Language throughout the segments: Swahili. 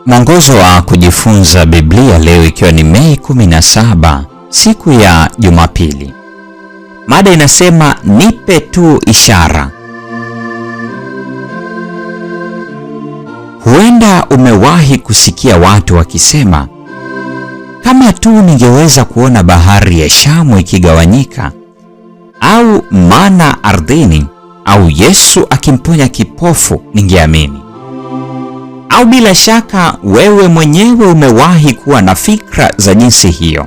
Mwongozo wa kujifunza Biblia leo ikiwa ni Mei 17, siku ya Jumapili. Mada inasema nipe tu ishara. Huenda umewahi kusikia watu wakisema, kama tu ningeweza kuona bahari ya Shamu ikigawanyika, au mana ardhini, au Yesu akimponya kipofu ningeamini. Au bila shaka wewe mwenyewe umewahi kuwa na fikra za jinsi hiyo.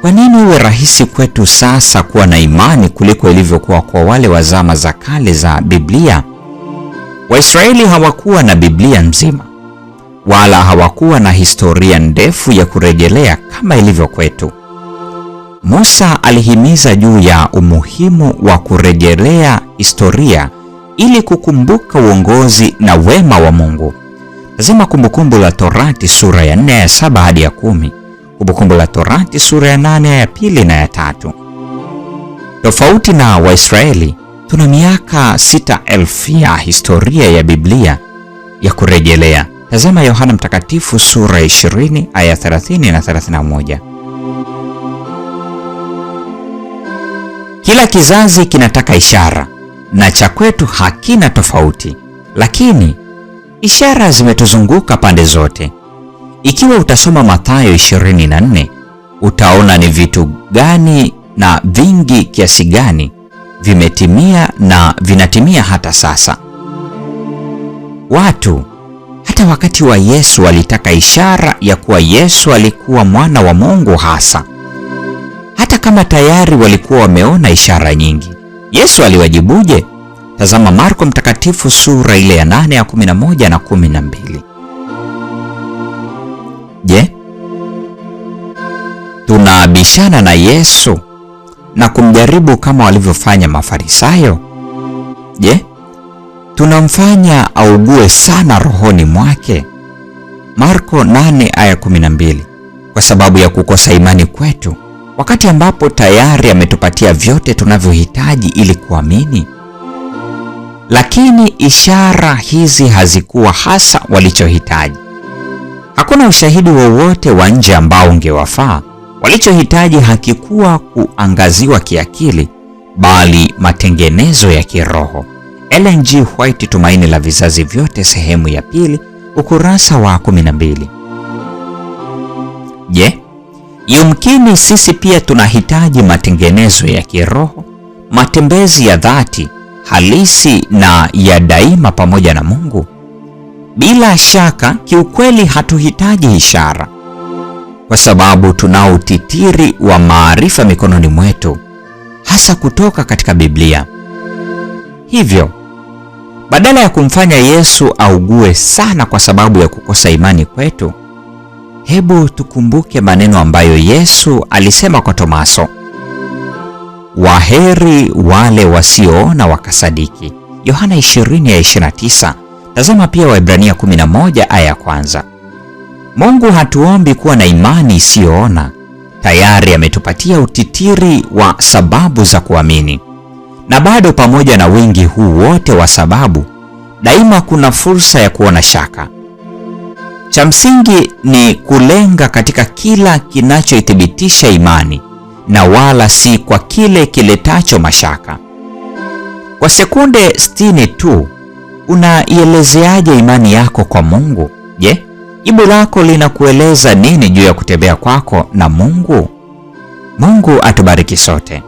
Kwa nini iwe rahisi kwetu sasa kuwa na imani kuliko ilivyokuwa kwa wale wa zama za kale za Biblia? Waisraeli hawakuwa na Biblia nzima, wala hawakuwa na historia ndefu ya kurejelea kama ilivyo kwetu. Musa alihimiza juu ya umuhimu wa kurejelea historia ili kukumbuka uongozi na wema wa Mungu. Tazama Kumbukumbu la Torati sura ya 4 ya 7 hadi ya 10, Kumbukumbu la Torati sura ya 8 ya 2 na ya 3. Tofauti na Waisraeli, tuna miaka 6,000 ya historia ya Biblia ya kurejelea. Tazama Yohana Mtakatifu sura ya 20 aya 30 na 31. Kila kizazi kinataka ishara, na cha kwetu hakina tofauti, lakini ishara zimetuzunguka pande zote. Ikiwa utasoma Mathayo 24, utaona ni vitu gani na vingi kiasi gani vimetimia na vinatimia hata sasa. Watu hata wakati wa Yesu walitaka ishara ya kuwa Yesu alikuwa mwana wa Mungu hasa, hata kama tayari walikuwa wameona ishara nyingi. Yesu aliwajibuje? Tazama Marko Mtakatifu sura ile ya 8 ya 11 na 12. Je, tunabishana na Yesu na kumjaribu kama walivyofanya Mafarisayo? Je, tunamfanya augue sana rohoni mwake? Marko 8 aya 12, kwa sababu ya kukosa imani kwetu, wakati ambapo tayari ametupatia vyote tunavyohitaji ili kuamini. Lakini ishara hizi hazikuwa hasa walichohitaji. Hakuna ushahidi wowote wa nje ambao ungewafaa. Walichohitaji hakikuwa kuangaziwa kiakili, bali matengenezo ya kiroho. Ellen G. White, Tumaini la Vizazi Vyote, sehemu ya 2, ukurasa wa 12. Je, yumkini sisi pia tunahitaji matengenezo ya kiroho, matembezi ya dhati, halisi na ya daima pamoja na Mungu? Bila shaka, kiukweli hatuhitaji ishara, kwa sababu tunao utitiri wa maarifa mikononi mwetu, hasa kutoka katika Biblia. Hivyo, badala ya kumfanya Yesu augue sana kwa sababu ya kukosa imani kwetu, hebu tukumbuke maneno ambayo Yesu alisema kwa Tomaso: waheri wale wasioona wakasadiki. Yohana 20 ya 29. Tazama pia Waebrania 11 aya ya 1. Mungu hatuombi kuwa na imani isiyoona. Tayari ametupatia utitiri wa sababu za kuamini. Na bado pamoja na wingi huu wote wa sababu, daima kuna fursa ya kuona shaka. Cha msingi ni kulenga katika kila kinachoithibitisha imani, na wala si kwa kile kiletacho mashaka. Kwa sekunde 60 tu, unaielezeaje imani yako kwa Mungu? Je, jibu lako linakueleza nini juu ya kutembea kwako na Mungu? Mungu atubariki sote.